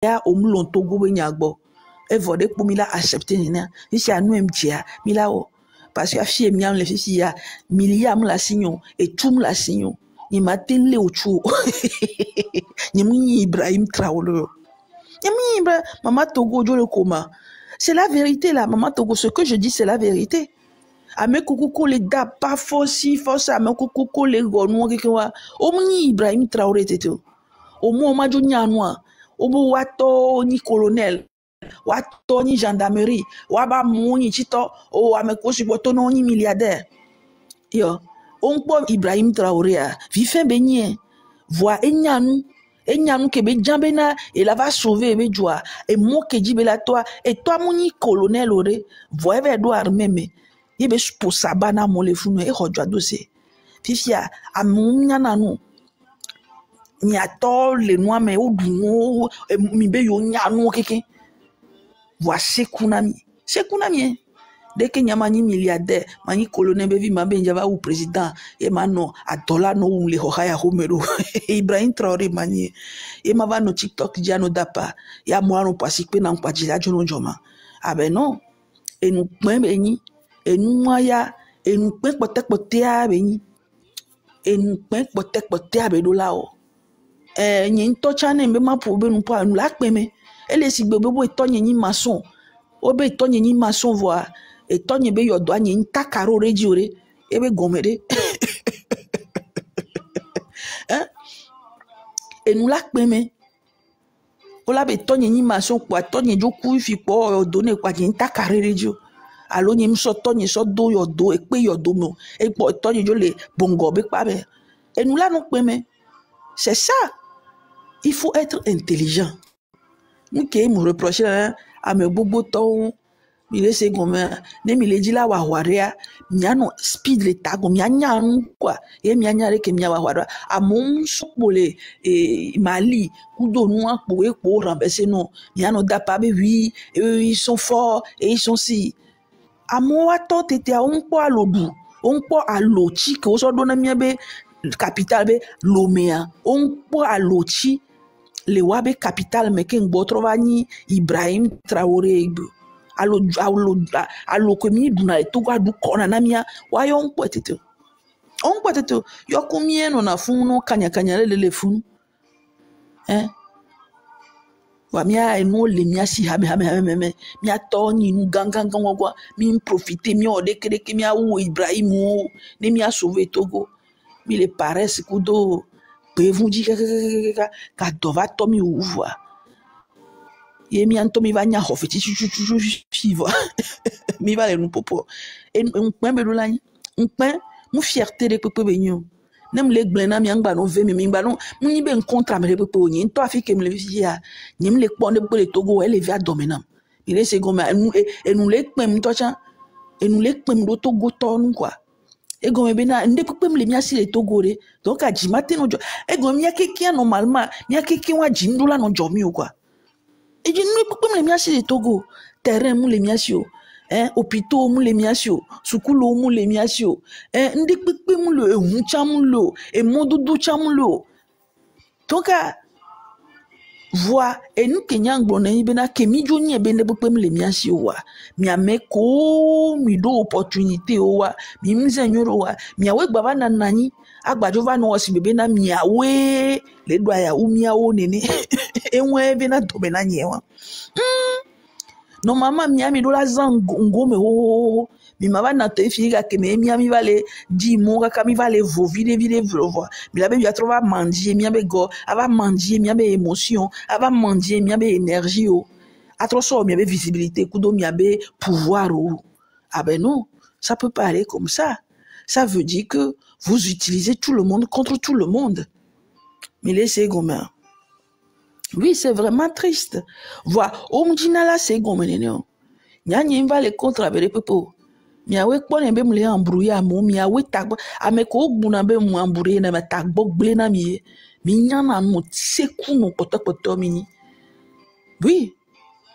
ya omulon Togo be nyagbo e vode pour mila accepter nina ici à nous mtia mila o parce que fie miam le fie ya miliam la signon et tout la signon ni matin le ochu ni mi Ibrahim Traoré ni mi maman Togo jo le coma c'est la vérité là maman Togo ce que je dis c'est la vérité ame kukuko le da pas forci force ame kukuko le gonu kekewa o mi Ibrahim Traoré teto o mo ma jo nyanwa obo wato ni colonel wato ni gendarmerie waba moni chito o amekosi boto no ni milliardaire yo onpo Ibrahim Traoré a vifin benye voix enyanu ke be jambena et la va sauver be joie et mo ke jibela toi et toi moni colonel ore voix ve do armeme yebe pour sabana mo le funu e hodwa dossier fifia amunya nanu mi ato le noa me odunwo mi be yo nyanu keke voici kunami dès que nyamani milliardaire mani colonel be vi mabe njava ou président e mano a dollar no le hohaya homero Ibrahim Traoré mani e mava no TikTok dia no dapa ya mo anu pasipe na mpajila jono joma abe non e nu pin be ni e nu maya e nu pin pote a be ni e nu pin pote a be do la o nyi to chane mbe ma po be nu po anu la peme ele si gbegbe bo to nyi maçon obe to nyi maçon voa e to nyi be yodo nyi nta karo rejiore e be gomede e nu la peme ola be to nyi maçon kwa to nyi joku fi po yodo ne kwa nyi nta karo rejio alo nyi so to nyi so do yodo e pe yodo mo e po to nyi jo le bongo be pa be e nu la no peme c'est ça il faut être intelligent. Mouké me reproche à me bobo ton mi laisse comme ne mi le dit la wa waria miano speed le tago mianya quoi et mianya re ke miawa wara a mon sopole et Mali kudo noa pour renverser non miano da pas oui ils sont forts et ils sont si a mo ato tete on po alodu on po alochi ko so dona miabe capital be lomea on po alochi le wabe capital meken botrovani Ibrahim Traoré alo komi duna etogwa du kona namia wayo on potete yo komie no na funu kanya le funu wa mia eno le mia si ha me mia to ni nu gangan gwa mi profiter mi o de kere ke mia wo Ibrahim o ne mia sauver Togo mi le paresse kudo vous dit ka dova tomi uva ye mi antomi va nya hofeti fiva mi va le nu popo e un pen be do la un pen mu fierté de pepe benyo nem le gblena mi angba no ve mi ngba no mu ni be encontre me pepe onyi to afike me le fia ni me le pon de le Togo ele via domenam mi le se goma e nu le pem to cha e nu le pem do Togo to nu quoi et comme bena nde pepe me le mia si le Togo re donc a jimate no jo et comme mia keki normalement mia keki wa jindula no jo mi quoi et je ne pepe me le mia si le Togo terrain mu le mia si o hôpital mu le mia si o sukulu mu le mia si o nde pepe mu le hu cha mu lo e modudu cha mu lo donc a voix et nous kenyang blonne bena kemi joni e bende pepe me le mia si o wa mi ameko mi do opportunité o wa mi mzenyoro wa mi awe gbava na nani agbajo va no osi bebe na mi awe le do aya umia o nene enwe bena to bena nyewa no mama mi ami do la zango me ho mi mava na te fika ke mi ami va le di mo ka mi va le vo vide voir mi la be ya trova manger mi abe go ava manger mi abe émotion ava manger mi abe énergie o atroso mi abe visibilité kudo mi abe pouvoir o ah ben non ça peut pas aller comme ça veut dire que vous utilisez tout le monde contre tout le monde mais laissez gomme. Oui, c'est vraiment triste. Voilà, on dit là c'est gomme nénéo. Nya va le contre avec les pepo. Miawe kwa nembe mle embrouiller amo miawe tagbo ameko gbuna be mu embrouiller na tagbo gble na mi nya na mo seku no poto mini. Oui,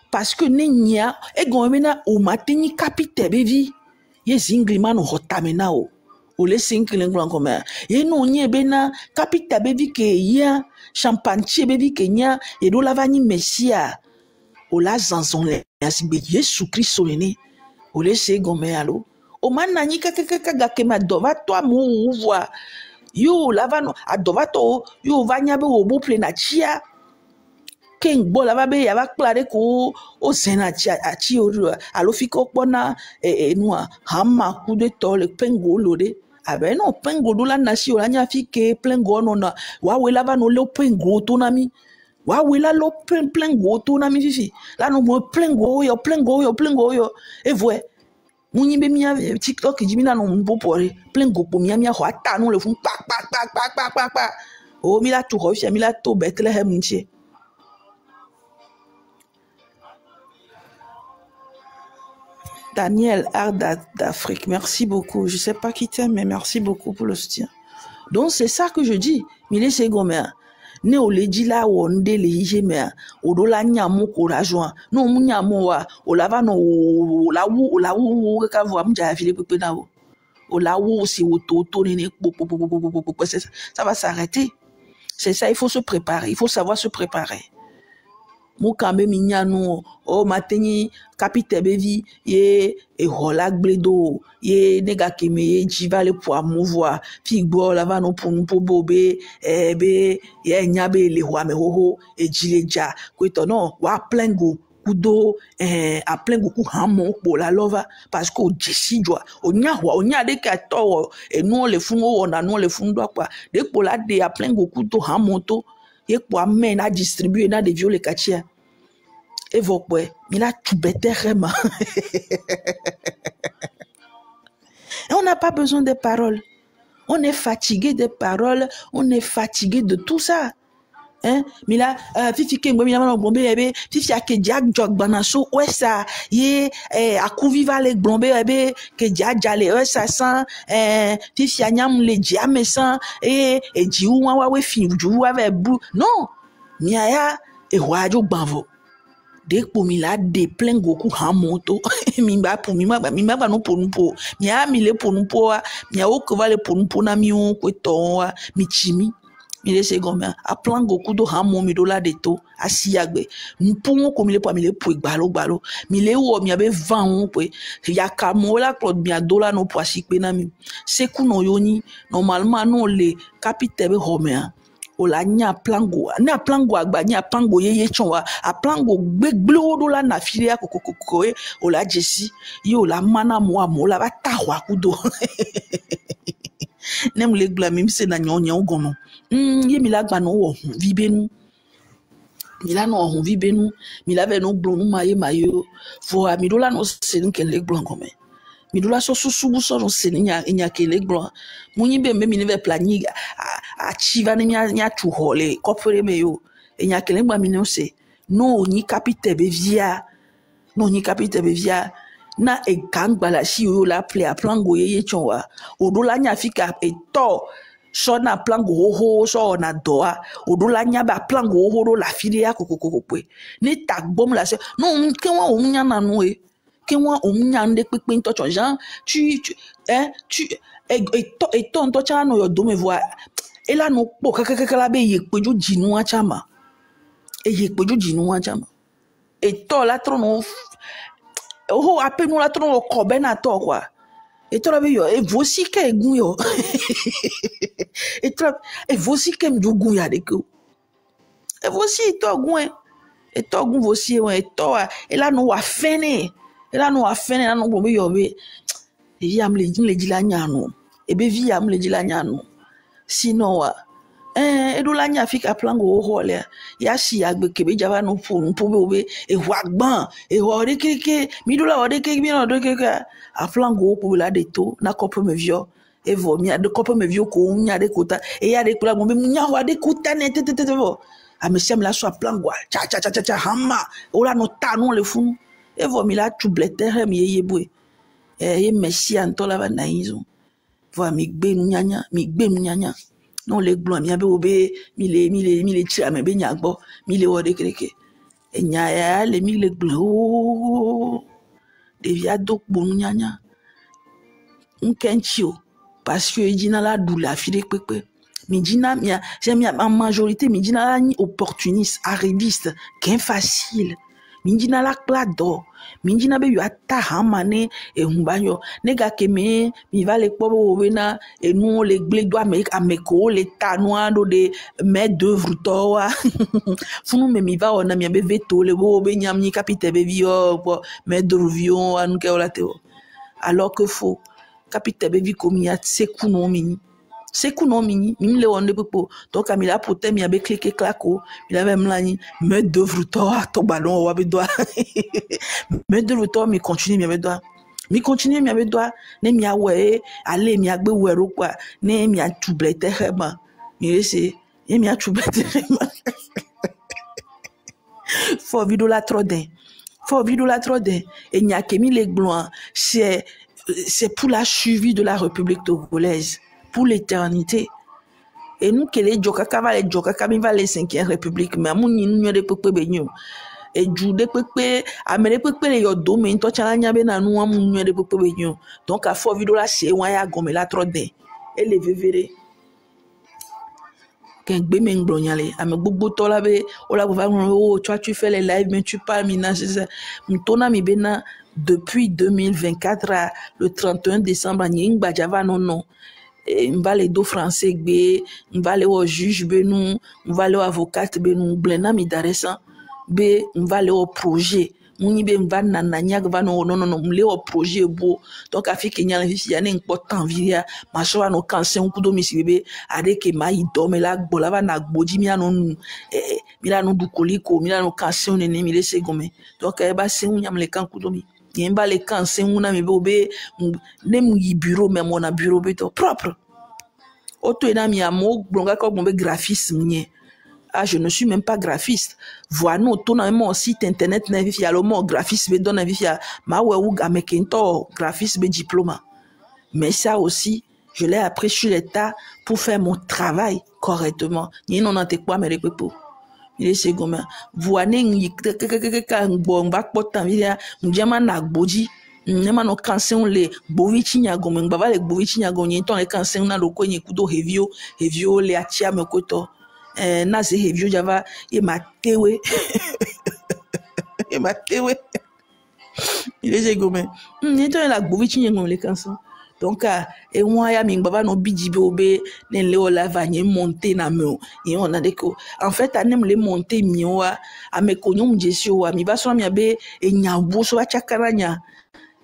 parce que ne nya e gombe na o matini capitaine bevi ye zingli man hotamena o Ole sinkele nglan comme e no nye bena kapita bevi ke ya champagne bevi ke nya e do lavani messia ola zanzon le asibe Yesu Kristo ne ole se gome alo o manna ni kaka ga ke ma dova to mu voir yo lavano adova to yo vanya be obo plena chia ken bo lava be ya va klare ko o zena chia achi o alo fiko pona enua hamma ku de to le pengo lode abe no pengo do la nasi o la nya fike pengo no na wa we lava no le pengo to na mi wa we la lo pengo to na mi fifi la no mo pengo yo e voe munyi be mia TikTok jimina no mbopore pengo po mia ho ata no le fun pa o mi la tu ho fi mi la to Bethlehem nche. Daniel Art d'Afrique, merci beaucoup. Je sais pas qui t'aime, mais merci beaucoup pour le soutien. Donc c'est ça que je dis. Mille secondes. Ne o le di la o nde le ije me o do la nyamu ko la joan no mu nyamu wa o la va no o la wu ka vo am ja file pepe na o la wu si o to ne ça va s'arrêter. C'est ça, il faut se préparer, il faut savoir se préparer. Mukambe minyano o mateni kapite bevi ye e hola gledo ye nega keme ye jiva le po mouvoir figbo la va no pour bobe be ye nyabe le wa me hoho e jileja kwito no wa plengo kudo a plengo ku hamo po la lova parce que o jesi joa o nya de ka to e no le fun o na no le fun do kwa de po la de a plengo kudo hamo to ye kwa men a distribuer na de viole kachia et vokwe mila tubete rema. On n'a pas besoin de paroles, on est fatigué des paroles, on est fatigué de tout ça. Hein mila fifi ke ngwe mila blombe ebe fifi ake jak jog banaso wesa ye akuviva le blombe ebe ke jajale wesa san fifi anyam le jame san e jiu wa we fi ju wa ve bu non miaya e wajo gbanvo de pour mila de plein goku hamoto mi ba pour mi ba no pour mia mi le pour mia o ko va le pour na mi o ko to mi chimi mi le se goma a plan goku do hamo mi do la de to asiagbe mpun ko mi le po gbalo mi le wo mi abe van o pe ya ka mo la claude mi adola no po asipe na mi se ku no yoni normalement no le capitaine be homea o la nya plango agba nya plango ye chonwa a plango gbeglo do la na filia kokokoko o la jesi yo la mana mo la ba tawa kudo nem le glamim se na nyonya ogono ye mi la gba no wo vibenu mi la no ho vibenu mi la ve no blonu mayo fo mi do la no se nke le blanco me mi do la so subu so no se nya ke le blanc munyi be me mi ne ve planiga a chiva ne nya tu hole kopere me yo nya ke le gba mi no se no ni capitaine be via na e kangba la si yo la ple a plango ye chonwa o do la nya fika e to so na plango ho so na doa o do la nya ba plango ho do la filia kokokokwe ni tagbom la se no ke wa o nya na no e ke wa o nya nde pepe to Jean tu e to cha no yo do me voir e la no po kaka la be ye peju jinu a chama e ye peju jinu a chama e to la tro no oh appelle nous la tron ko bena to quoi et toi là yo et voici que gun yo et toi et voici que mjugun ya de ko et voici to gun et to gun voici et to et là no wa fene là no bo yo be e yam le di la nyano e be vi yam le di la nyano sinon wa e do la nya fika plango ho le ya si agbe kebe java no po be e wagban e ho de keke mi do la ho de keke mi no de keke a plango po la de to na kopo me vio e vo mi de kopo me vio ko nya de kota e ya de kula mo be nya ho de kota ne te vo a me sem la so plango cha hama o la no ta no le funu e vo mi la tublete he mi ye bue e messi anto la ba na izo vo mi gbe nu nyanya non les blancs mi abe obe mi le tira me be nyagbo mi le wode kreke e nya le mi le blanc de via dok bon nyanya un kenchio parce que dina la doula file pepe mi dina mia j'aime en majorité mi dina la ni opportuniste arriviste qu'un facile mi dina la clado mi dina be yo ata hamane e humbanyo nega keme mi va le pobo wena e nous les glé doit me ameko le tanoa do de main d'œuvre toa funu me mi va ona mi be veto le bo be nyam ni capitaine be vio main d'œuvre vion anu ke ola teo alors que faux capitaine be vi komi ya seku no mini mimle wonde popo donc amila pote mi abe cliquer claco il avait mlani main d'œuvre toa to ballon wa be doa main d'œuvre toa mi continue mi be doa ne mi awe ale mi agbe wero kwa ne mi atublete heba mi ese e mi atublete heba fo video la trodin et nya kemi le gloin c'est pour la survie de la République togolaise pour l'éternité. Et nous, que les Djokaka va les Djokaka, va les 5e République, mais nous, nous, de pepe benyo. Et Jude pepe, amene pepe les yodo, mais toi, tchalanya bena nous, nous, de pepe benyo. Donc, à fort vidéo là, c'est waya gomme la trodé. Et les vévérés. Quand Bémeng Blonyale, ame bobo tola be, ola bova, oh, toi, tu fais les lives, mais tu parles, mina, c'est ça. M'tona mi bena, depuis 2024, le 31 décembre, nying badjava non. On va aller au français, on va aller au juge, on va aller au avocat, on va aller au projet. On va aller au projet. Donc, à fait qu'il y a un important virya, ma soeur no cancer, on peut bébé, avec que ma idome la bolava na bodi milano du colico, milano cancer, on est né, mille secondes. Donc, c'est un yam le can kudomi. Yemba le cancer, on a mis bébé, nem bureau, même on a bureau propre. Auto ena mi amo blonga ko bombe graphisme nie. Ah, je ne suis même pas graphiste. Voilà, nous, tout dans mon site internet, n'a vifia le mot graphisme, donne vifia ma ou gamekento graphisme diplôme. Mais ça aussi, je l'ai appris sur l'état pour faire mon travail correctement. Ni non n'en te quoi mais repepo. Il est second. Voilà, ni que bon bac potan via, m'diama na boji. Nema no cancer le bovichi nyago mbava le bovichi nyago nyenton le cancer na loko nyekudo hevio le achia mekoto na ze hevio java e matewe il est gomé nyenton la bovichi nyago le cancer donc et moi ya mbava no bijibe obe ne le ola va nye monter na me et on a deko en fait anem le monter miwa amekonyo mjesio wa mi baso mi abe e nyabo so achakaranya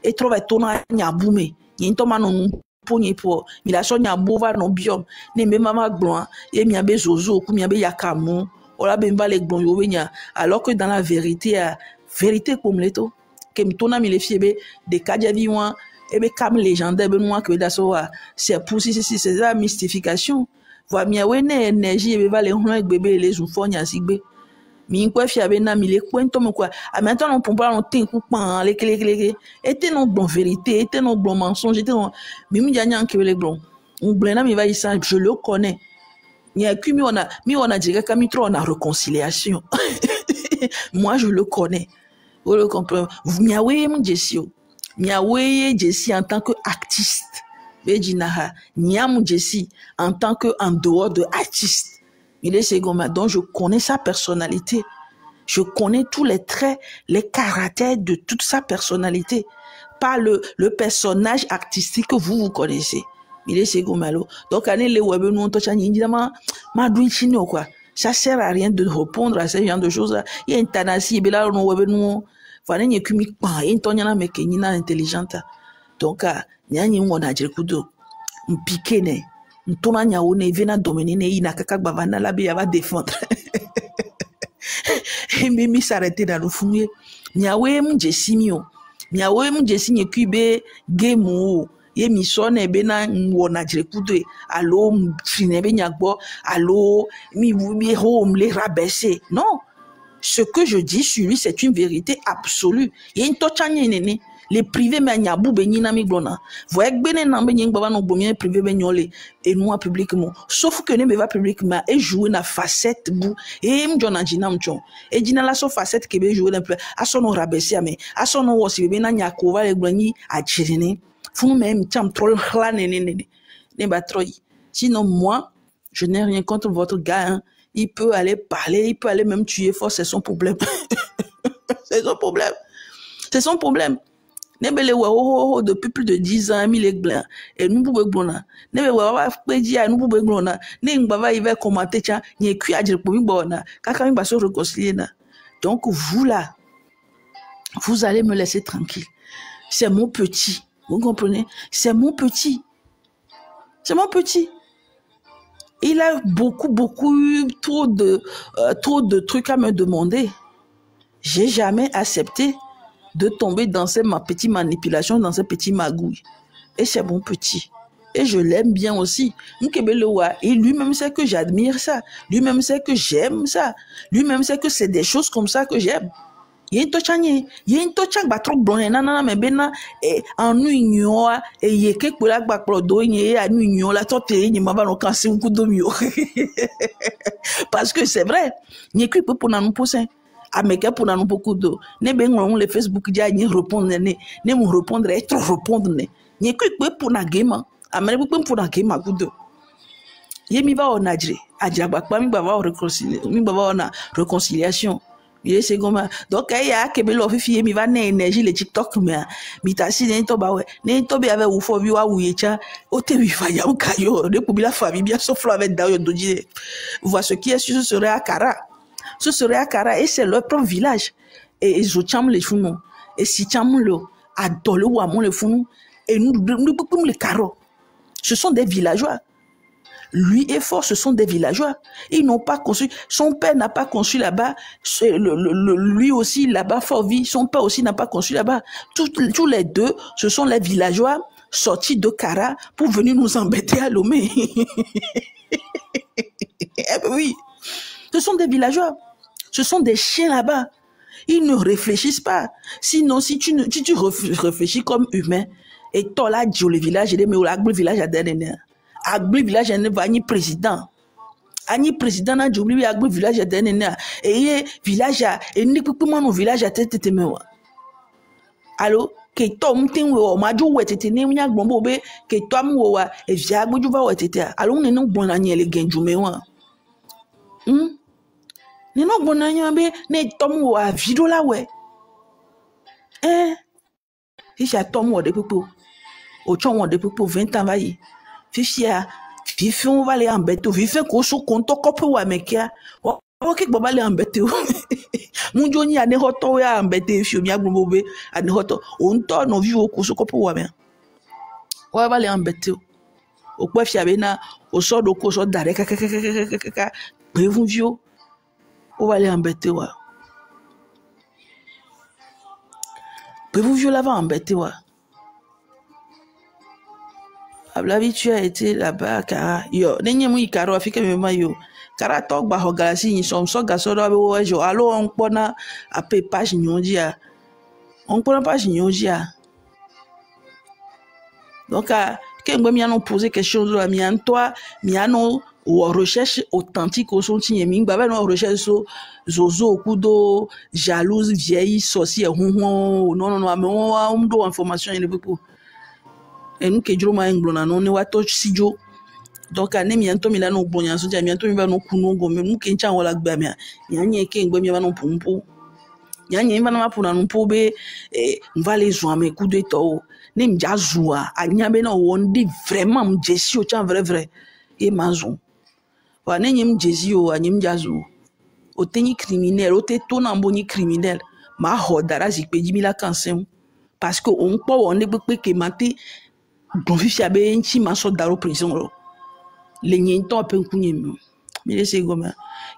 et trouve tona nyabume yinto manon poni po mi la so nyabo va no biom ne me mama glon et mi abe zozo ku mi abe yakamu ola be mba le glon yo wenya alors que dans la vérité comme leto que mi tona mi le fiebe de kadia viwan et be comme légendaire be moi que daso c'est pour si c'est la mystification voit mi awene énergie be va le hon bébé les oufonya sigbe mi quoi fiabe na mi le kwento mo quoi a maintenant on peut pas on tin coup pan les clés était non bon vérité était non bon mensonge était non mi janya que le blon on blena mi va y ça je le connais il y a que mi on a dit que mi trop on a réconciliation moi je le connais vous le comprenez vous miawe mon jesio miawe jesi en tant que artiste bejinaha niam jesi en tant que en dehors de artiste. Il est second, donc je connais sa personnalité. Je connais tous les traits, les caractères de toute sa personnalité. Pas le personnage artistique que vous connaissez. Il est second, malo. Donc, allez, les web, nous, on quoi. Ça sert à rien de répondre à ce genre de choses. Il y a une tanasi, et là, on web, nous, voilà, il y a qu'une intelligente. Donc, il y a on a dit, piqué, ne. Ntona nyawo ne vena domenine ina kaka bavana la be va défendre et mimi s'arrêter dans le fumé nyawe mjesimio nyawe mjesi nyekube game ye misone bena wona direkude allo finebe nyagbo allo mi home les rabaisser non ce que je dis sur lui c'est une vérité absolue il y a une tochanye nene les privés mais n'y a bou béni na mi glona voyez benen na béni ngba no bomien privé benyole et nous publiquement sauf que ne me va publiquement et jouer na facette bou et m'jona jina mchon et jina la so facette que be jouer na plus a son rabaisser mais a son wosi be na nya ko va le gloni a chirine funu même cham troll khla ne Sinon, moi, je n'ai rien contre votre gars. Hein. Il peut aller parler, il peut aller même tuer fort, c'est son problème. C'est son problème. C'est son problème. Depuis plus de 10 ans, et nous pouvons blona. Nous pouvons commenter, donc vous là, vous allez me laisser tranquille. C'est mon petit. Vous comprenez? C'est mon petit. C'est mon petit. Il a beaucoup, trop de trucs à me demander. J'ai jamais accepté de tomber dans ces petites manipulations, dans ces petits magouilles. Et c'est mon petit. Et je l'aime bien aussi. Et lui-même sait que j'admire ça. Lui-même sait que j'aime ça. Lui-même sait que c'est des choses comme ça que j'aime. Il y a une tochak trop blonde nana mais bena et en union et il y a quelque chose qui plodo et en union la tote il m'a pas cassé un coup de mieux parce que c'est vrai il y a que pour nous pousser à me pour nous beaucoup de ne ben on le Facebook dia ni répondre ne me répondre et trop répondre ne il y a que pour na game à me pour na game coup de yemi va on adjre adjra ba mi ba va réconciliation. C'est comme donc il y a que belo fifi mi va na énergie le TikTok mais mi ta si ne to ba we ne to be avec ou fo bi wa wuye cha o te wi fa ya o kayo de pour la famille bien sauf avec dayo doji voir ce qui est sur ce serait à Kara et c'est leur propre village et ils cham les funu et si cham lo adole ou amon les funu et nous les caro ce sont des villageois. Lui et fort, ce sont des villageois. Ils n'ont pas conçu. Son père n'a pas conçu là-bas. Lui aussi, là-bas, fort vie. Son père aussi n'a pas conçu là-bas. Tous les deux, ce sont les villageois sortis de Kara pour venir nous embêter à Lomé. Oui. Ce sont des villageois. Ce sont des chiens là-bas. Ils ne réfléchissent pas. Sinon, si tu réfléchis comme humain, et toi là, dis le village, mais le village a dernier. Agri village ne va ni président. Ani président na jobli agri village a denena et village a et ni pupuma no village a tete mewa. Allo ke tom tin wo maju wetete ne nya gbombo be ke tom wo wa e via agboju va wetete allo ne no gbon anya le genjume wa. Ne no gbon anya be ne tom wo a video la we. Si ja tom wo de pupu. O chon wo de pupu 20 ans va yi. Fifia fifi on va les embêter fifi ko so konto kope wa mekia o ke baba les embêter mun joni ane hoto ya embêter fi mi agbon be ane hoto on to no vi o ko so kope wa me o va les embêter o pe fi abena o so do ko so dare kaka pe vun vio o va les embêter wa pe vun vio la va embêter wa. Ablabi, tu as été là-bas, Kara. Yo, n'enye mou Kara, afike mema yo. Kara tok ba hogalasi ni som so gasodo abe wo jo. Alo on pona ape page nyonjia. On pona page nyonjia. Donc que ngwe mi anon poser quelque chose là mi an toi, mi anon ou recherche authentique au son tinye mi ngba no recherche so zozo kudo jalouse vieille sorcière non mais on do information il pour et nous que Juro ma nglona non ne wato sijo donc ane mi anto mi la no gbonya so ja mi anto mi ba no kunu go me mu ke ncha wala gba mi nyanye ke ngbe mi ba no pumpu nyanye ba na puna no pobe mvale zo ame coup de to ne mja zoa anya be na wonde vraiment mjesi o chan vrai e mazo wa ne nyem jesi o anyem jazo o teni criminel o te to na mboni criminel ma hodara zikpeji mi la kansen parce que on po wonde pepe ke mate bon fifi abe nchi maso daro prison ro le nyento apen kunyem mi le se goma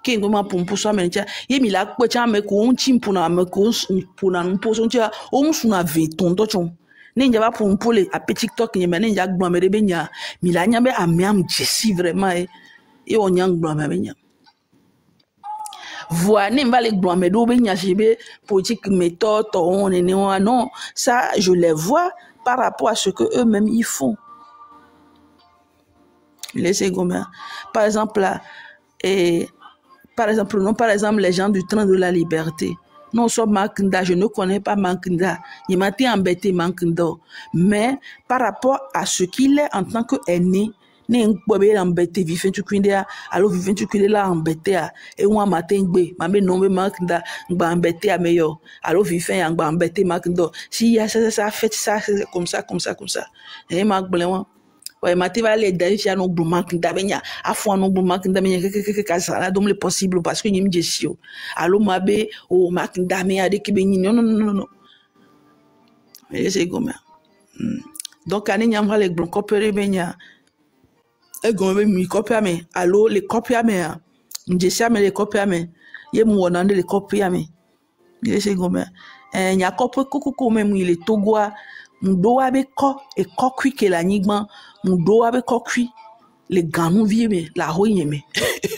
ke ngoma pompo so amencha ye mi la kpo cha me ko nchi mpuna me ko mpuna mpo so ncha o msuna ve tondo chon ne njaba pompo le ape TikTok nyeme ne nja gbo me be nya mi la nya be amiam jesi vraiment e o nya gbo me be nya voilà ne va les gbo me do be nya jibe politique méthode on ne non ça je les vois par rapport à ce que eux-mêmes ils font. Laissez gomme. Par exemple là, par exemple les gens du train de la liberté. Non, soit Mankunda, je ne connais pas Mankunda. Il m'a été embêté Mankunda. Mais par rapport à ce qu'il est en tant qu'aîné, ne nkbobe embêté vivant tu kwindea alo vivant tu kwindela embêté a e wa matin gbe ma be no be maknda ngba embêté a meilleur alo vivant ya ngba embêté makndo si ya ça fait ça comme ça et ma gblewa ouais matin va les d'ailleurs ya no gbo maknda benya afo no gbo maknda benya que ça donc le possible parce que nyim jesio alo mabe o maknda me ade ke be non et c'est comme donc ani nyamra le gbon kopere benya e gombe mi kopia me alo le kopia me a njesia me le kopia me ye mu wona le kopia me ile se gombe nya kopo kokoko me mu ile togoa ndo wa be ko e kokwi ke la nyigban ndo wa be kokwi le ganu vie me la hoye me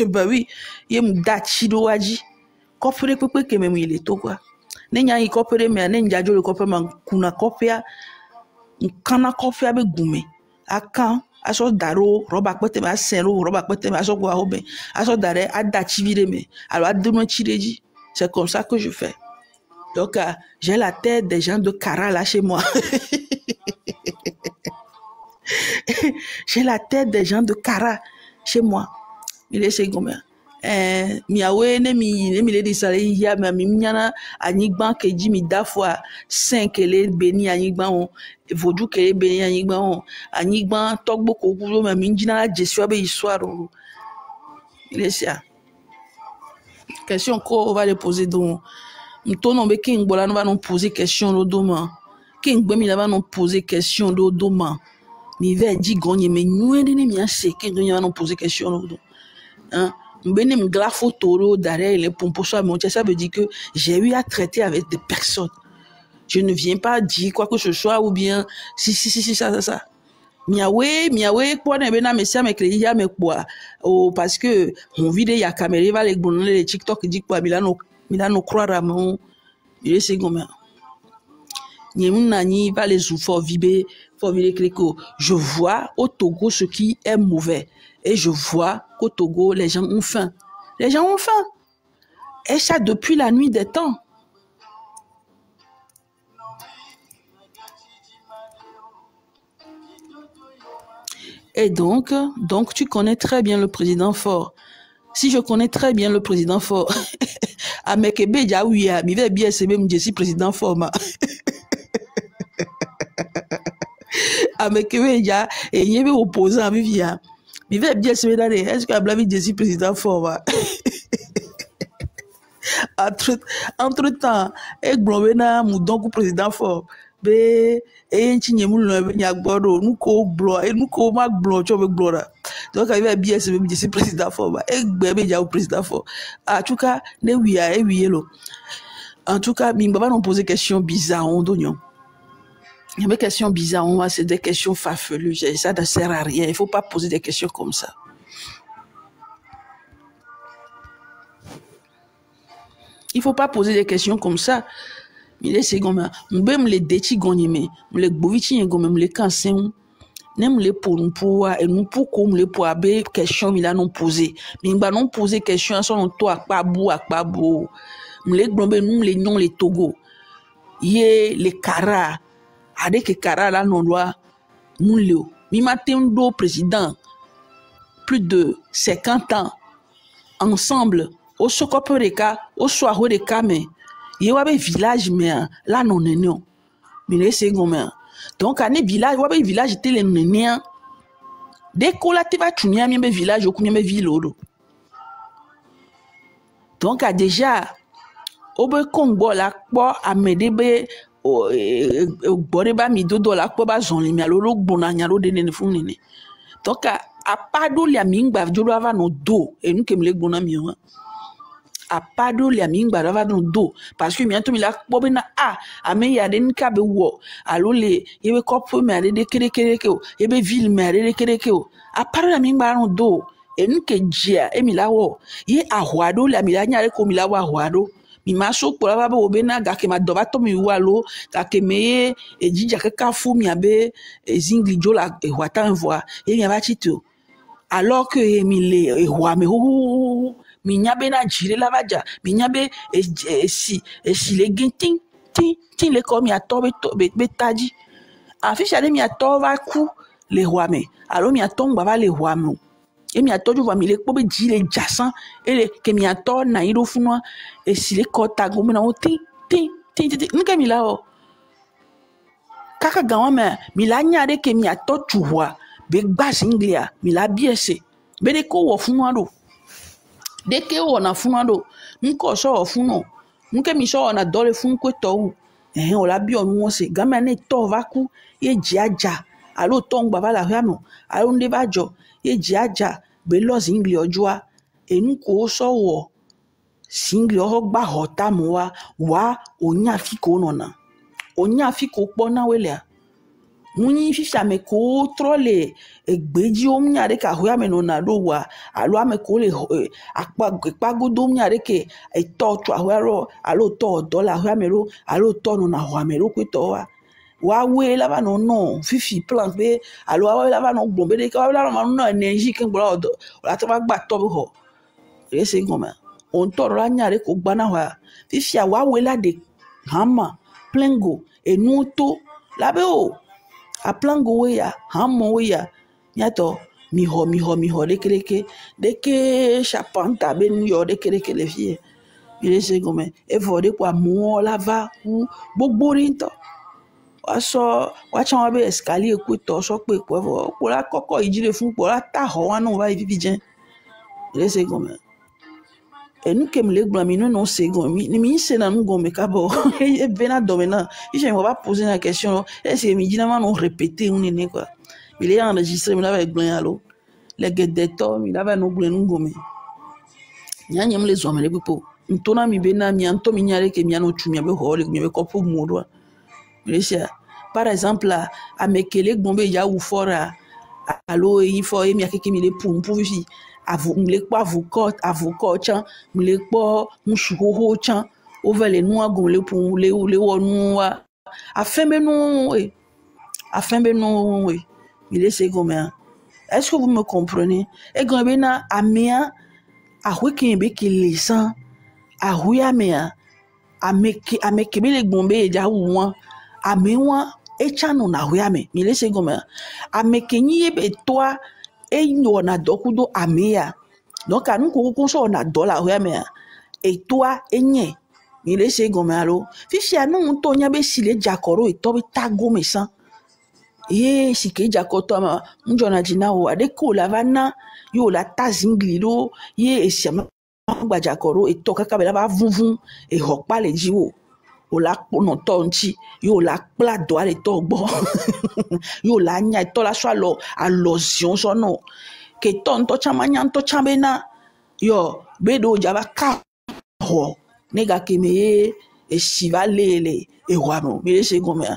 bah oui ye mu da chido waji kopere pepe ke me mu ile togoa ne nya yi kopere me ne njajo le kopia man kuna kopia nkana kopia be gume akan aso daro roba pete ma senro roba pete ma aso kwa hobe aso dare ada chivire me alors ademo chireji c'est comme ça que je fais donc j'ai la tête des gens de Kara là chez moi j'ai la tête des gens de Kara chez moi il est chez Gomé miawe ne mi le disale ya mi nyana anyigban ke ji mi dafwa 5 ele beni anyigban on vodu ke beni anyigban on anyigban togbo ko gulo mi njina jesua be histoire il est ça question ko va le poser donc mtono be king bola no va non poser question lo doma king gbe mi la va non poser question lo doma mi ve di gonye me nyuende ne mi ase king gonye va non poser question lo do hein benim gla photo derrière les pompes ça veut dire que j'ai eu à traiter avec des personnes. Je ne viens pas dire quoi que ce soit ou bien si ça. Miawe quoi ne bena mesia me crédit ya me quoi parce que on vidéo ya caméra va les bonnes les TikTok dit quoi Milano croire à mon il est comme Nani va les fort vibrer que je vois au Togo ce qui est mauvais et je vois qu'au Togo les gens ont faim. Les gens ont faim. Et ça depuis la nuit des temps. Et donc tu connais très bien le président Faure. Si je connais très bien le président Faure, à Mekebe Jaouia, mi vais bien c'est même je suis président Faure ma. Avec Keweja et il y avait opposant vivia. Il va bien se dire est-ce que Ablavi Jesse président fort entre temps et Blowena Moudon président fort be et un chigne moulin Yagboro nous co blo et nous co mac blo avec blora donc il va bien se même Jesse président fort et bébé ya au président fort en tout cas ne oui et oui hello en tout cas Bimba nous poser question bizarre on donne. Il y a des questions bizarres, c'est des questions farfelues, ça ne sert à rien, il ne faut pas poser des questions comme ça. Il ne faut pas poser des questions comme ça. Il est comme même les détis gonimé, les bovichi gomem les cancers, nem les pour et nous pour comme les pour abe questions il a non posé. Mais il va non poser questions sur toi pas beau. Les globes nous les non les Togo. Yé les Kara. Avec les Kara là non doit moulio. Mi matin do président plus de 50 ans ensemble au Sokopereka au soir de Kame. Il y a un village mais là non non. Mais c'est comme donc à village ouais village était les néniens. Dès qu'on la tu vas tu n'y a même village au combien ville odo. Donc à déjà au be Congo là quoi à Medebe boreba mi dodo la ko ba zon mi alolo gbona nyalo de ne fun nene donc a pado lia mingba jodo ava no do e nu kemle gbona mi wa a pado lia mingba ava no do parce que mi anto mi la ko be na ame ya de nka be wo alo le yebe kopo mi ade de kere ke o yebe ville mi ade de kere ke o a pado lia mingba no do e nu ke jia e mi la wo ye ahwado lia mi la nyare ko mi la wa ahwado mi maso pour la baba obena gake ma doba to mi walo gake me e jinja ke kafu mi abe e zingli jola e wata envoa e mi aba chito alors que mi le e wa me mi nyabe na jire la vaja mi nyabe si le gintin tin le ko mi atobe to be taji afi chale mi atoba ku le hoame alo mi ato ngba le hoame e mi ato jo va mi le kpo be ji le jasan e le ke mi ato na ido funwa e si le kota go me na o ti nke mi la o kaka gawa me mi la nya de ke mi ato chuwa be gba singlia mi la biese be de ko wo funwa do de ke wo na funwa do nko so wo funno nke mi so na dole fun ko to o la bi onu won se game na to va ku ye ji aja alo to ngba va la hamo alo nde va jo ye ji aja be lo singli ojoa enu ko so wo singli o gba hota mo wa onya fi ko nona onya fi ko po na wele munyi fifi ame ko trole egbeji o nya de ka ho ame nona do wa alo ame ko le akpa godo nya de ke e to to ahoro alo to dollar ho ame ro alo to nona ho ame ro ko to wa we la va no fifi plan pe alo wa la va no gbon be de ka wa la no energy ke gboro odo la to ba gba to ho ese goma on to ra nya de ko gba na wa fifi wa we la de hama plengo enuto la be o a plango we ya hamo we ya nyato miho de ke chapanta ben yo de ke le vie ile se gome e vo de kwa mo la va u gbogbo rinto wa chan be escalier ku to so pe ko la koko ijire fun po la ta ho wa no va vivi jen ile se gome enu kem le gba mi no se gome mi se na ngome ka bo e bena domena je me va poser la question est-ce que mi dina ma non répéter on ne quoi il est enregistré mi la va gba alo le gedeto mi la va no gba ngome nyanyem le zo me le pipo ntona mi bena mi anto mi nyare ke mi ano chumi be ho le mi be kopo mudo Malaysia par exemple a mekele gombe ya u fora alo yi fo e mi akeke mi le pum fi mi le po avocat chan mi le po musuhoho chan over le nu agun le pum le wo nu wa afembe nu mi le se gombe. Est-ce que vous me comprenez e gombe na amia a hweke be ke lesan a huya mea ameke be le gombe ja wu amewa echano na huame mi le se gombe ameke nyi be toa e no na dokudo amea donc anu ko so na dollar huame e toa enye mi le se gombe alo fifi anu to nya be sile jakoro e to be tago mesan ye sike jakoto ma njona jina o ade ko la vana yo la tazingli do ye esiama gba jakoro e to kaka be la va vunvun e hokpa le jiwo o la no to nchi yo la pla do ale to gbo yo la nya to la so a losion so no ke to nto chama nya nto chambe na yo be do jaba ka ho nega ke me e shivalele e wamo me se gome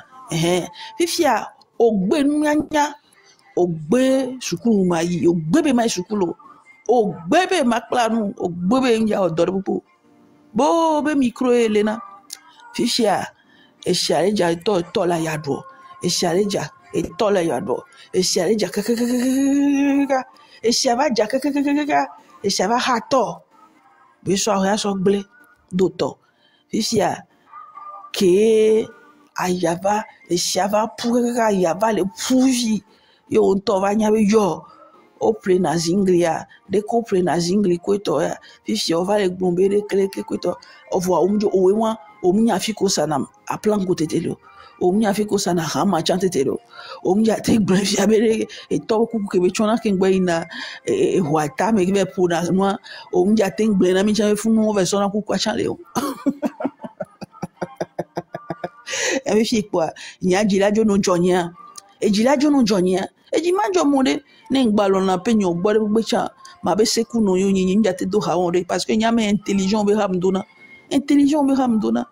fifia ogbe nyanya ogbe sukulu mayi ogbe be mai sukulu ogbe be maklanu ogbe be nya odor bo be micro elena fifia e shareja to la yadwo e shareja e to la yadwo e shareja kaka e shavaja kaka e shava hato be so ya so gble doto fifia ke ayava e shava kaka ayava le puji yo nto va nya be yo o pre na zinglia de ko pre na zingli ko to ya fifia o va le gbombe de kleke ko to o vo umjo o we omunya fiko sana a plan ko tetelo omunya fiko sana hama chantetelo omunya te bref abere e to ku ke be chona ke ngba ina e huata me ke puna no omunya te ngble na mi cha funu ve sona ku kwa chale o e be fi kwa nya jilajo no jonya e jilajo no jonya e ji manjo monde ne ngba lo na penyo gbore gbe cha ma be seku no yo nyi njate do ha on parce que nya me intelligent be hamdona intelligent be hamdona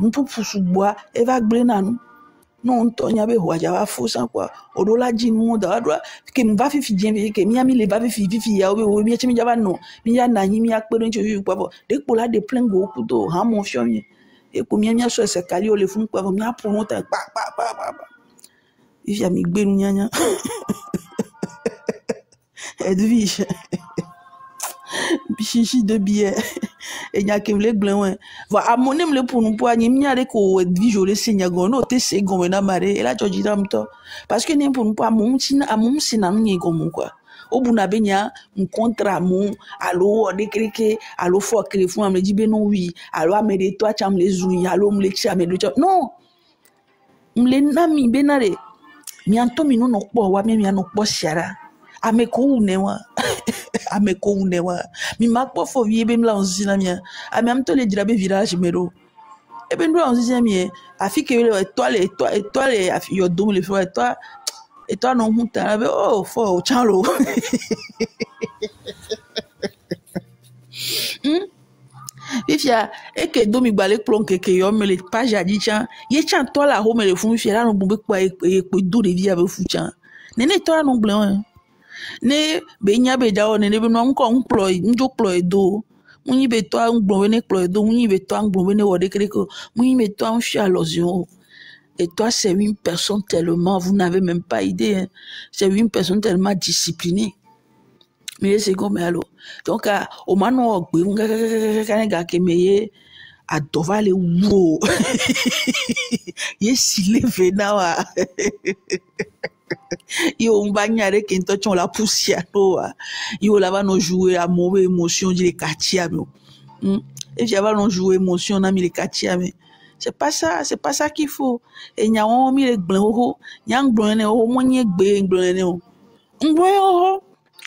mpo pusubwa eva gblena nu no nto nya be hoaja va fosa kwa odola jinu da wadwa ke mva fifi jen ke mi ami le va fifi ya o mi chimi jaba no mi ya na yin mi akpero ncho yu kwa de pola de plein go kudo ha mon fio mi e ko mi anya so se kali o le fun kwa mi apono ta pa ifi ami gbenu nyanya Edwige bichichi de biais et n'y a que les glands. Va à mon aime le pour nous pour n'y a que vie jolie signe gon no te se gon na mare et là tu dis to parce que n'est pour nous pas mon sin à mon sin na n'y gon quoi. Au bout na benya un contrat mon allo de kreke allo fo kré fou me dit ben non oui allo me de toi cham les ouïe allo me le cham de non m'le nami benare mi anto mi no kpo wa mi no kpo siara ame ko une wa ame ko une wa mi ma kpo fo vie be mla onzina mi ame am to le dira be village mero e ben do onzina mi afi ke le étoile afi yo dom le fo étoile non hunta be oh fo chalo Fifia, et que domi balek plon que yo me le page a dit tiens, ye tiens toi la home le fou fia non bombe quoi et do de vie avec fou tiens. Nene toi non blanc. Ne be nya be da on ne be no nko nploy njo ploy do. Muni be toi un blon ne ploy do, muni be toi un blon ne wode kreko, muni be toi un fia losion. Et toi c'est une personne tellement, vous n'avez même pas idée, hein. C'est une personne tellement disciplinée. Mais c'est comme alors. Donc, au moment où on a gagné, à Dova le wo. Yes, il est vénal. Yo on bagnare qui on la poussière. Yo là va nous jouer à mauvaise émotion du quartier. Et j'avais nous jouer émotion dans les quartiers. C'est pas ça qu'il faut. Et n'y a on mis les blancs. Yang blanc au moins y blanc. On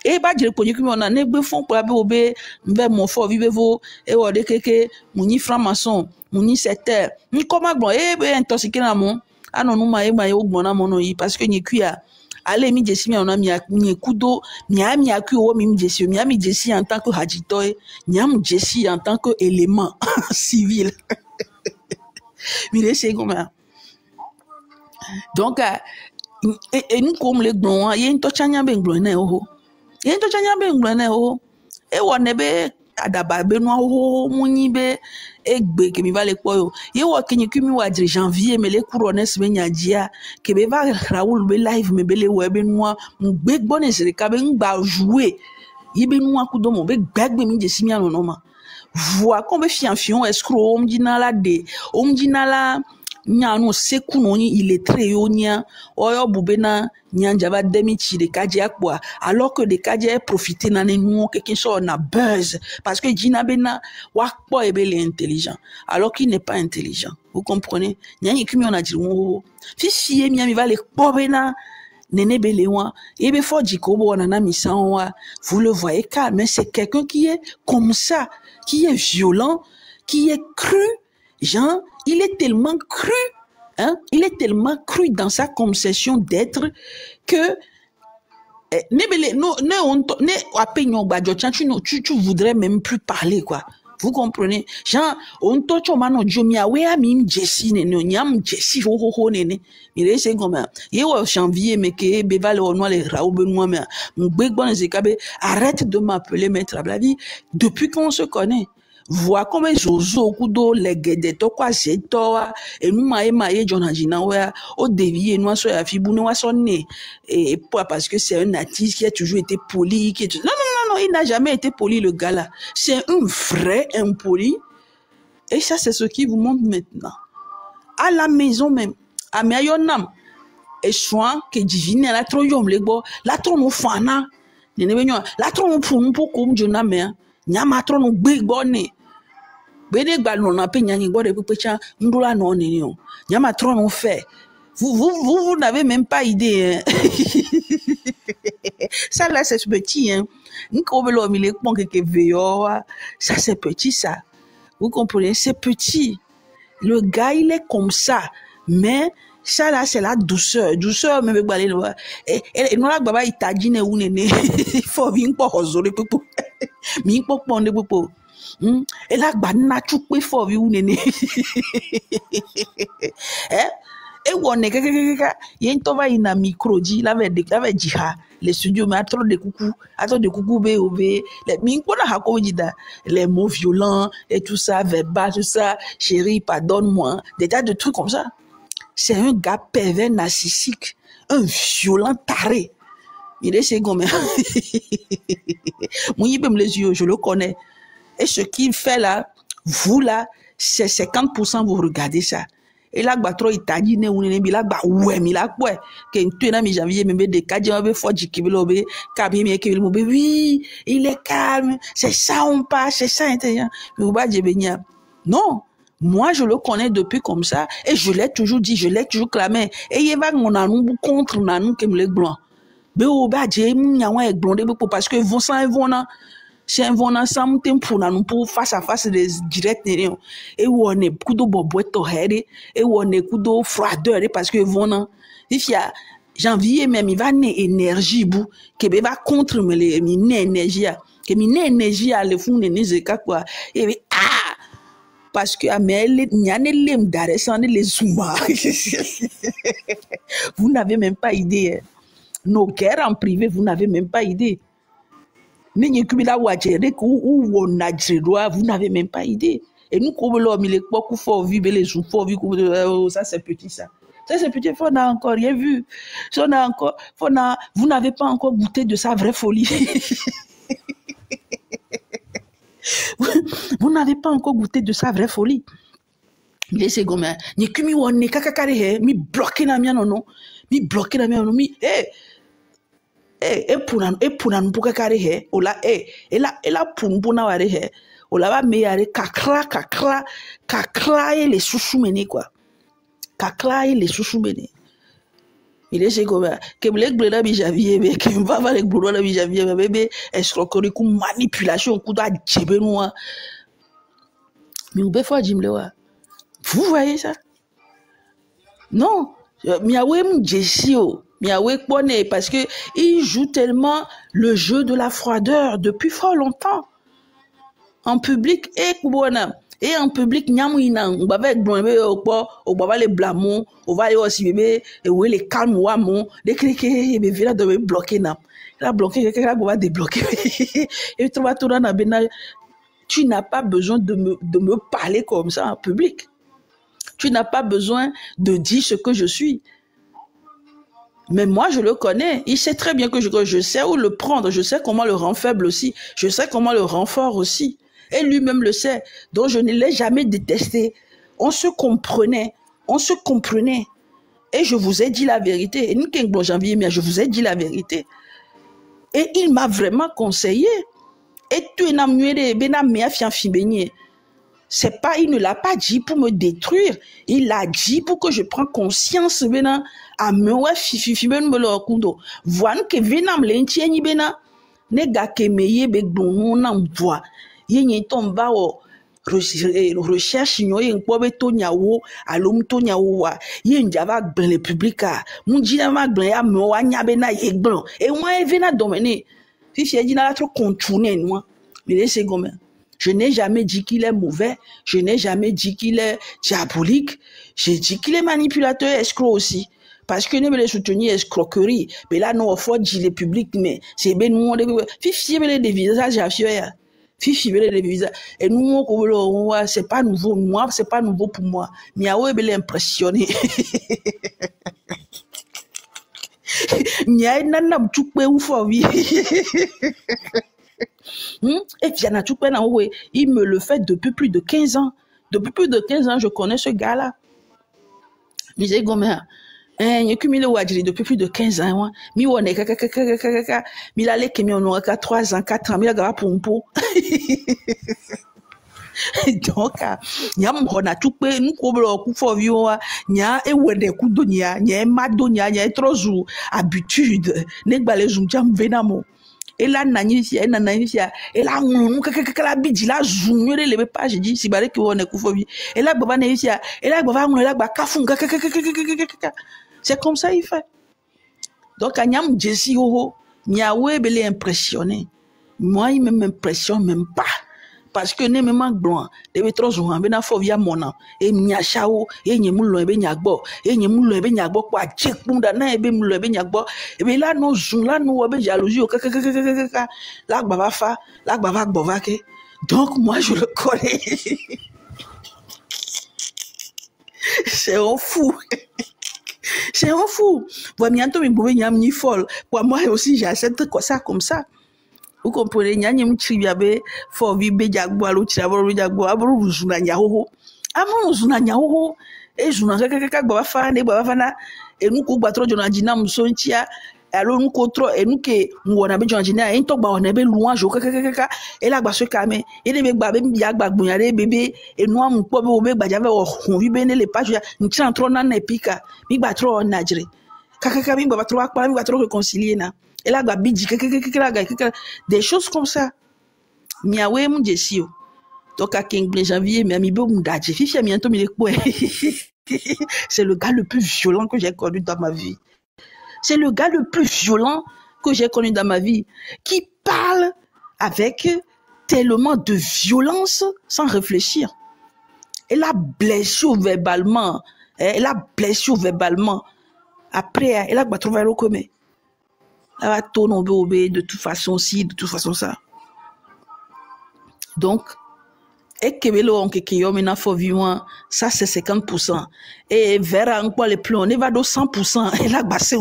et ba dire pour que on a ne be fond pour abe obe mbe mon fort vive vo et o de keke muni franc-maçon muni secteur ni comment bon e be intoxiqué na mon anon nous ma o gbon na mon no yi parce que ni kuya allez mi jesi mi on a mi kudo mi aku o mi jesi en tant que hadito mi am jesi en tant que élément civil mi laisse comme donc et nous comme les blonds y en to chanya ben blond na ho yen to chanya be nglane o e wone be adaba be no ho munyi be egbe ke mi vale koyo ye wo kinyi kimi wa dire janvier me le couronnes be nyajia ke be va Raoul be live me be le we be no ngbe gbone sire ka be ngba jouer yi be no akudo mo be gbagbe mi je simi anono ma voix comme fianfion escroc omdinala nyanu seku no ni il est très yonia oyo bubena nyanja ba demi chi de kaje akwa alors que de kaje profiter na nenu quelque chose na buzz parce que jina bena wa kpo ebele intelligent alors qu'il n'est pas intelligent vous comprenez nyani kimi on a dit wo fi mi va le kpo bena nene belewa ebe fo jikobo na na misanwa vous le voyez calme mais c'est quelqu'un qui est comme ça qui est violent qui est cru. Jean, il est tellement cru, hein, il est tellement cru dans sa conception d'être que tu voudrais même plus parler, quoi. Vous comprenez? Jean, on touche au mano jomia, wea mim jessi nene, nyam jessi ho nene. Il est comme il est janvier, mais que bevale au noir les raoub moi, mais mon big bon zekabe, arrête de m'appeler maître à la vie depuis qu'on se connaît. Vois comme Jojo kudo legede to kwa zeto et nous maye jonajina ouais au dévier nous so ya fibu nous sonné et parce que c'est un artiste qui a toujours été poli qui est... non il n'a jamais été poli le gars là c'est un vrai impoli et ça c'est ce qui vous montre maintenant à la maison même à Mayonam et soin que divine la trop yom lego la trop no fana ne benyo la trop no pour comme joname nyama trop no big bonne bede gba non ape nyani gbode pepecha ndula no nini o nyama trop non fait vous n'avez même pas idée hein? Ça là c'est petit hein nkobelo mi le pon keke veyo ça c'est petit ça vous comprenez c'est petit le gars il est comme ça mais ça là c'est la douceur même gbalé lo et non la baba itadine ou nene il faut bien pas ozore popo mi popo de popo et là banana chukwe for vous nene et wonne kaka yen to va ina micro ji la ve jiha les studios mais trop de coucou BOB les mi pona hako jida les mots violents et tout ça verbal tout ça chérie pardonne-moi des tas de trucs comme ça c'est un gars pervers narcissique un violent taré il est c'est comme moi il peut me les yeux je le connais. Et ce qu'il fait là, Vous là, c'est 50% vous regardez ça. Et là, bah, trop itali, ne ou ne bila, bah, ouais, mi la, ouais. Que tu n'as mi janvier, mais des cadres, mais faut dire qu'il veut l'obé, cabi, mais qu'il veut oui, il est calme, c'est ça, on passe, c'est ça, intelligent. Mais vous, bah, non. Moi, je le connais depuis comme ça, et je l'ai toujours dit, je l'ai toujours clamé. Et il va, mon anou, contre nanou, qui me les blanc. Mais au bas, j'ai mis un ouais, blondé, parce que vont sans, vont là. C'est un bon ensemble pour face à face des directs et où on est coup de boboette au head et où on est coup de froideur parce que vont il y a janvier même il va ne énergie bou que va contre me les mine énergie que mine énergie à le fond ne zeka quoi et ah parce que amel nyane lem dare sans les zouma vous n'avez même pas idée nos guerres en privé vous n'avez même pas idée. Vous n'avez même pas idée. Et nous, comme l'homme, il est beaucoup fort, vivre les jours, fort, ça c'est petit, ça. Ça c'est petit, on n'a encore rien vu. Vous n'avez pas encore goûté de sa vraie folie. Vous n'avez pas encore goûté de sa vraie folie. Mais c'est comme, ni kumi wone kakakare he, mi bloqué na mia non, mi bloqué na mia non, mi, punan buka kare he ola ela punbuna ware he ola ba me yare kakra et les sousoumene quoi kakra et les sousoumene il est comme que les bleda bi javier be que va va les bleda bi javier bébé escroquerie coup manipulation coup da djebenoa mais ou be fois jimlewa vous voyez ça non miawe mjesio parce que il joue tellement le jeu de la froideur depuis fort longtemps. En public, et en public, on va les blâmer, on va aussi bébé, et où les calmes, les cliquer, et bien, de me bloquer, la bloquer, on va débloquer. Et tu n'as pas besoin de me parler comme ça en public. Tu n'as pas besoin de dire ce que je suis. Mais moi, je le connais. Il sait très bien que je sais où le prendre. Je sais comment le rendre faible aussi. Je sais comment le rendre fort aussi. Et lui-même le sait. Donc, je ne l'ai jamais détesté. On se comprenait. On se comprenait. Et je vous ai dit la vérité. Et nous, janvier, mais je vous ai dit la vérité. Et il m'a vraiment conseillé. Et tu es c'est pas, il ne l'a pas dit pour me détruire. Il l'a dit pour que je prenne conscience, bena, à me ouais, fifi, ben, me le kudo. Voine que venam l'entieni bena, nega que meye be gbonon nam voix. Yenye tomba o, recherche nyo yen pobe to nyawo, alum to nyawo wa. Yen java gben le publica. Mon dina ma gben ya me wa nya bena ye gben. Et moi, vena domene. Fifi, a dit na la trop contourner, moi. Mais laissez gomme. Je n'ai jamais dit qu'il est mauvais. Je n'ai jamais dit qu'il est diabolique. J'ai dit qu'il est manipulateur, escroc aussi. Parce que nous, les soutenir escroquerie. Mais là, nous, il faut dire le public, mais c'est bien nous, fifi, des visages à faire. Fifi, des visages. Et nous, c'est pas nouveau. Moi, c'est pas nouveau pour moi. Mais ouais, il est impressionné. Nya nana mtukwe ufa oui. Et Viana Tchoupena, il me le fait depuis plus de 15 ans. Depuis plus de 15 ans, je connais ce gars-là. Je disais, il depuis plus de 15 ans. Il a allé qu'il y a 3 ans, 4 ans, il a pour un pot. Donc, il y a un Tchoupé, nous, il y a des coups de nia, il y a un madonia, il y a trop habitude. N'est pas les zoom, venamo. Et là, et là, on a bidji là, zoom, les pages, dit, si barré que on est couvert. Et là, baba néisia, et là, baba, on est là, kafung, c'est comme ça, il fait. Donc, à Nyam Jessie, Niawe, il est impressionné. Moi, il m'impressionne même pas. Parce que ne me manque blanc, de trop souvent, ben a fovia mona, et mia chao, et n'y moulo et benyagbo, et n'y moulo et benyagbo, quoi, tchèque bunda, na et moulo et benyagbo, et bien là, nous, là, nous, avec jalousie, là, bava fa, là, bava bovake. Donc, moi, je le connais. C'est un fou. C'est un fou. Pour bientôt, il pouvait y avoir ni folle. Pour moi aussi, j'accepte ça comme ça. Vous comprenez? Nyanya mchibiabe for vibe jagbo alo chiraboro jagbo aboro zuna nyahoho. Aboro zuna nyahoho. E zuna kaka gba fa ne gba fa na enu ko gba tro jona jina mso ntia alo nu ko tro enu ke ngona be jona jina en to gba ona be louange kaka e la gba so kame e de be gba be bia gba gbon yare bebe enu am po be o be gba jave o hon vibe ne le page ntia tro na na pika mi gba tro na jire kaka mi gba tro akpa mi gba tro réconcilier na et là bidji des choses comme ça miawe mon jesio donc à 15 janvier mais mi bom daje fifi mi ento mi c'est le gars le plus violent que j'ai connu dans ma vie. C'est le gars le plus violent que j'ai connu dans ma vie qui parle avec tellement de violence sans réfléchir. Elle a blessé verbalement, après elle a trouvé le commun. Elle va tourner de toute façon ci, de toute façon ça. Donc, et que ça c'est 50%. Et vers encore les plus, on va de 100%. Et là, bassé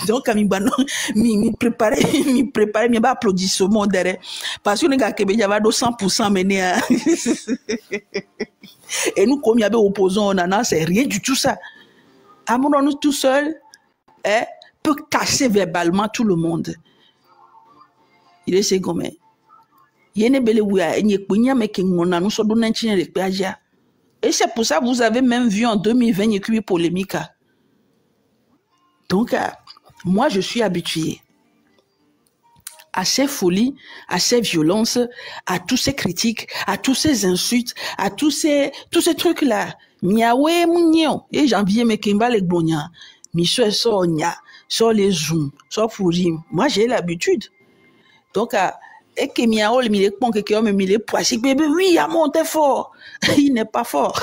donc, mi préparer, mi ba applaudissement derrière. Parce que les gars, il y a de 100% mené. Et nous, comme il y avait opposants, c'est rien du tout ça. À mon nous tout seul, peut casser verbalement tout le monde. Il est ségomé. Et c'est pour ça que vous avez même vu en 2020 il y a eu polémique. Donc, moi, je suis habitué à ces folies, à ces violences, à tous ces critiques, à tous ces insultes, à tous ces trucs-là. Miawe mounio. Et janvier, me kimba les glonia. Michel Sonia. Sur les zooms, sur Fourim. Moi, j'ai l'habitude. Donc, et que miao le mille pon que me mille poissy bébé oui il a monté fort il n'est pas fort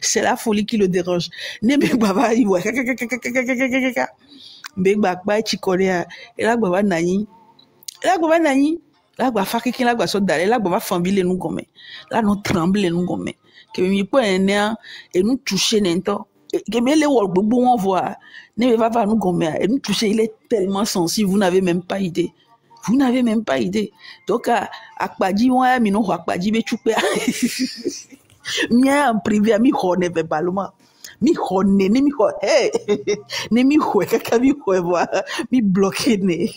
c'est la folie qui le dérange ne be baba il voit be ba chikoria et là baba nani là gba fa kiki là gba so dale là gba famille nous gomme là nous tremble nous gomme que mi po en et nous toucher n'ento que me le wol gbogbo on voit ne va nous gomme et nous toucher il est tellement sensible vous n'avez même pas idée. Vous n'avez même pas idée. Donc, à Akbadji, ouais, mais non, Akbadji, mais tu peux. Mia en privé, mi honne verbalement. Mi honne, ni mi honne. Hey, ni mi honne, kaka mi honne, voilà. Mi bloqué, ne.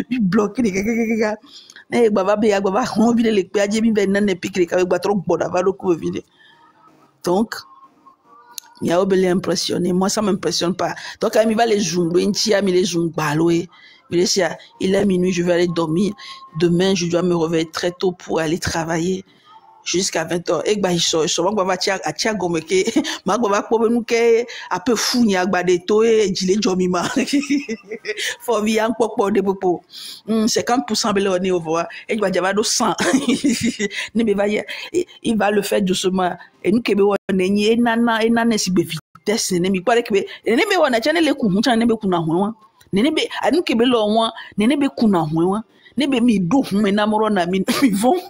Mi bloqué, kaka. Eh, baba, on vit les péages, mi ben nan pique les kaka, trop bon, avant le coup, vide. Donc, il y a obéi impressionné. Moi, ça m'impressionne pas. Donc, quand il va les zoomer, les zoomer, baloué. Il est minuit, je vais aller dormir. Demain, je dois me réveiller très tôt pour aller travailler jusqu'à 20h. Et bah, il sort, ma un peu fou, ni agba de to et jile jomima. Faut vivre encore pour des popo. 50% belé au revoir. Et bah, j'avais 100. Il va le faire doucement. Et nous, kebe on est nana, si vitesse, ne pas que, ne me wana chane le kumu, chane be kuna huwa. Nenebe anu kebelo wa nenebe kuna hwa nebe mi do hme na moro na mi vont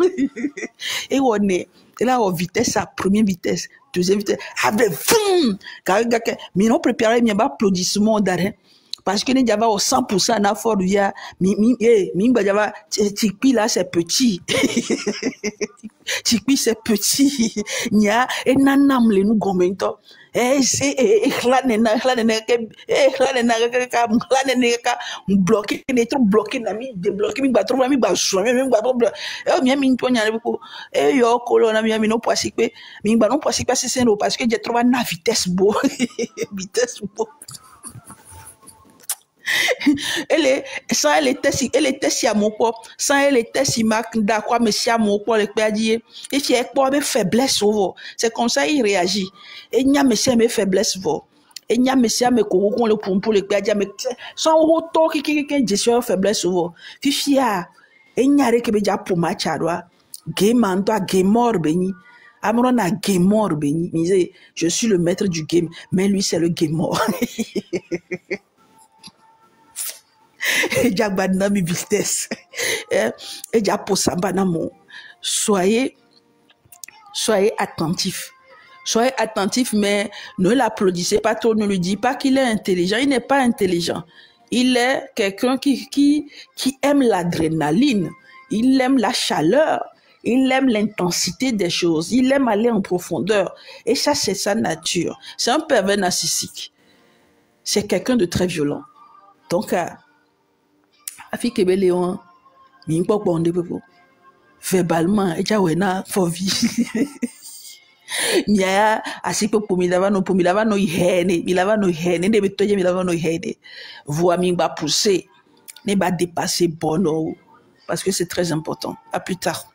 et on est là en vitesse à première vitesse deuxième vitesse avec boum car mi non préparer mi ba applaudissement d'arrêt parce que ne java au 100% na fort via mi ba java tikpi là c'est petit tikpi c'est petit nya et nanam le nous gomento bloqué les trop bloqué na mi débloqué mi ba trop mi ba so mi ba trop mi mi to nya ko yo ko na mi no poisi pe mi ba no poisi pas c'est parce que j'ai trop na vitesse beau vitesse beau elle était si à mon corps sans elle était si marque d'accord mais si à mon corps le perdre et si elle porte faiblesse c'est comme ça il réagit et n'y a monsieur mes faiblesses et n'y a monsieur mes coco le pour le perdre mais sans auto qui gestion faiblesse fifia et n'y a rien que déjà pour match à droit game en toi game mort béni amrona game mort béni je suis le maître du game mais lui c'est le game mort. Et j'ai mi vitesse et j'ai posamba na mon soyez attentifs mais ne l'applaudissez pas trop, ne lui dites pas qu'il est intelligent, il n'est pas intelligent, Il est quelqu'un qui aime l'adrénaline, il aime la chaleur, il aime l'intensité des choses, il aime aller en profondeur. Et ça, c'est sa nature. C'est un pervers narcissique. C'est quelqu'un de très violent. Donc, afi kebe Léon, mi n'po bonde popo. Verbalement, eja wena for vie. Mia asipo pomilava no ihene, milava no ihene, ne betoye milava no ihene. Voix mi ba pousser, ne ba dépasser bono, parce que c'est très important. À plus tard.